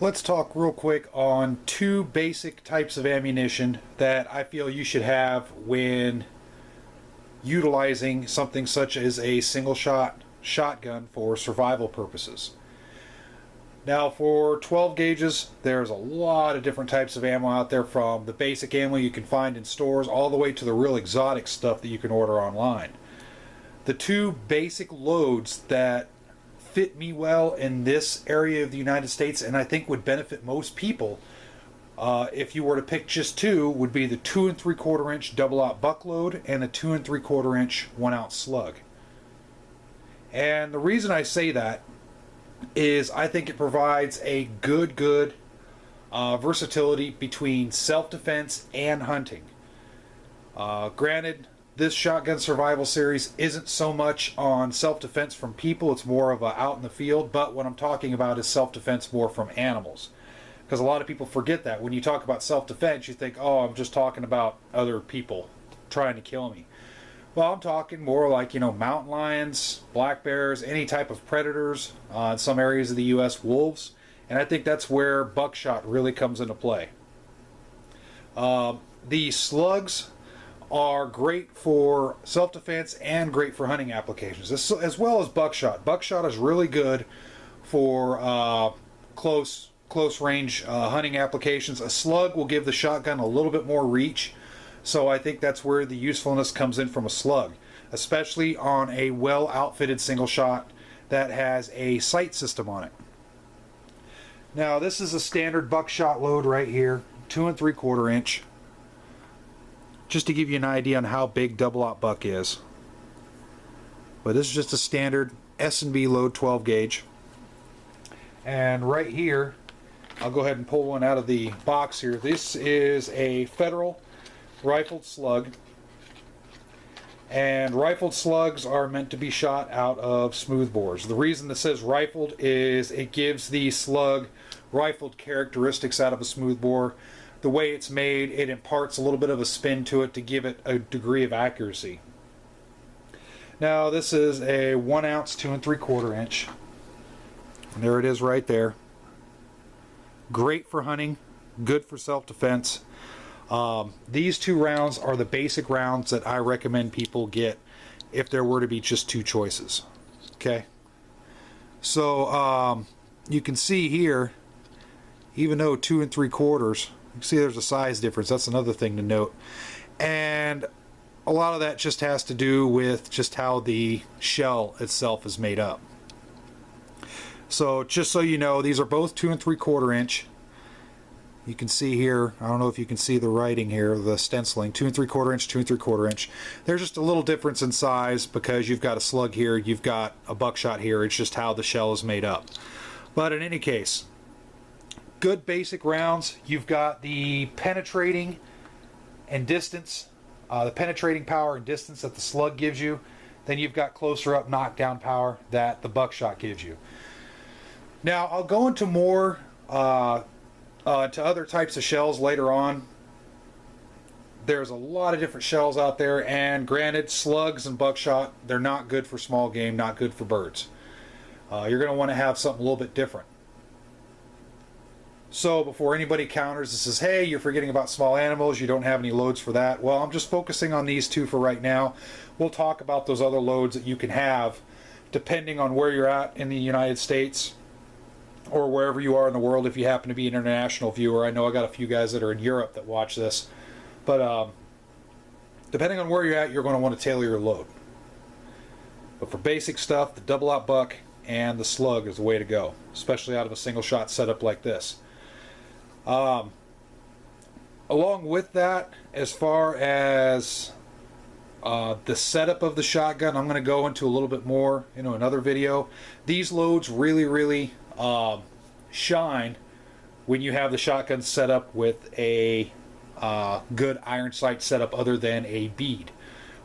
Let's talk real quick on two basic types of ammunition that I feel you should have when utilizing something such as a single shot shotgun for survival purposes. Now, for 12 gauges, there's a lot of different types of ammo out there, from the basic ammo you can find in stores all the way to the real exotic stuff that you can order online. The two basic loads that fit me well in this area of the United States, and I think would benefit most people if you were to pick just two, would be the 2 3/4 inch double-aught buck load and the 2 3/4 inch 1-ounce slug. And the reason I say that is I think it provides a good versatility between self-defense and hunting. Granted, this shotgun survival series isn't so much on self-defense from people, it's more of a out in the field, but what I'm talking about is self-defense more from animals. Because a lot of people forget that. When you talk about self-defense, you think, oh, I'm just talking about other people trying to kill me. Well, I'm talking more like, mountain lions, black bears, any type of predators, in some areas of the U.S., wolves, and I think that's where buckshot really comes into play. The slugs are great for self-defense and great for hunting applications, as well as buckshot. Buckshot is really good for close range hunting applications. A slug will give the shotgun a little bit more reach, so I think that's where the usefulness comes in from a slug, especially on a well outfitted single shot that has a sight system on it. Now, this is a standard buckshot load right here, 2 3/4 inch. Just to give you an idea on how big double-aught buck is. But this is just a standard S&B load 12 gauge. And right here, I'll go ahead and pull one out of the box here. This is a Federal rifled slug. And rifled slugs are meant to be shot out of smoothbores. The reason this says rifled is it gives the slug rifled characteristics out of a smoothbore. The way it's made, it imparts a little bit of a spin to it to give it a degree of accuracy. Now, this is a 1-ounce 2 3/4 inch. And there it is right there. Great for hunting, good for self-defense. These two rounds are the basic rounds that I recommend people get if there were to be just two choices. Okay? So, you can see here, even though 2 3/4, you can see there's a size difference. That's another thing to note. And a lot of that just has to do with just how the shell itself is made up. So just so you know, these are both 2 3/4 inch. You can see here, I don't know if you can see the writing here, the stenciling, 2 3/4 inch, 2 3/4 inch. There's just a little difference in size because you've got a slug here, you've got a buckshot here. It's just how the shell is made up. But in any case, good basic rounds. You've got the penetrating and distance, the penetrating power and distance that the slug gives you. Then you've got closer up knockdown power that the buckshot gives you. Now, I'll go into more to other types of shells later on. There's a lot of different shells out there, and granted, slugs and buckshot, they're not good for small game, not good for birds. You're going to want to have something a little bit different. So before anybody counters and says, hey, you're forgetting about small animals, you don't have any loads for that. Well, I'm just focusing on these two for right now. We'll talk about those other loads that you can have depending on where you're at in the United States or wherever you are in the world. If you happen to be an international viewer, I know I got a few guys that are in Europe that watch this. But depending on where you're at, you're going to want to tailor your load. But for basic stuff, the double-aught buck and the slug is the way to go, especially out of a single shot setup like this. Along with that, as far as the setup of the shotgun, I'm going to go into a little bit more in another video. These loads really shine when you have the shotgun set up with a good iron sight setup other than a bead.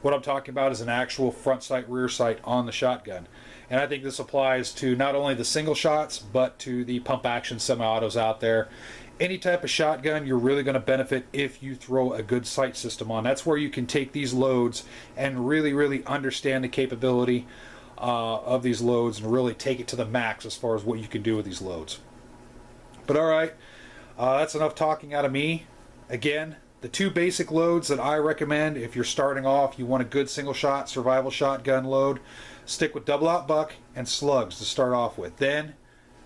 What I'm talking about is an actual front sight, rear sight on the shotgun. And I think this applies to not only the single shots, but to the pump action semi-autos out there. Any type of shotgun, you're really going to benefit if you throw a good sight system on. That's where you can take these loads and really understand the capability of these loads and really take it to the max as far as what you can do with these loads. But all right, that's enough talking out of me. Again, the 2 basic loads that I recommend if you're starting off, you want a good single shot survival shotgun load, stick with double out buck and slugs to start off with. Then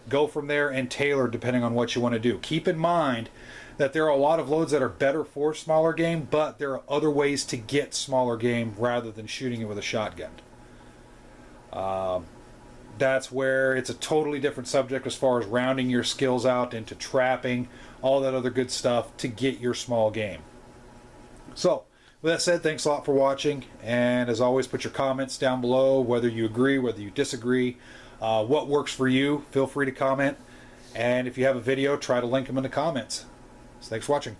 go from there and tailor depending on what you want to do. Keep in mind that there are a lot of loads that are better for smaller game, but there are other ways to get smaller game rather than shooting it with a shotgun. That's where it's a totally different subject as far as rounding your skills out into trapping, all that other good stuff to get your small game. So, with that said, thanks a lot for watching, and as always, put your comments down below, whether you agree, whether you disagree, what works for you. Feel free to comment, and if you have a video, try to link them in the comments. So thanks for watching.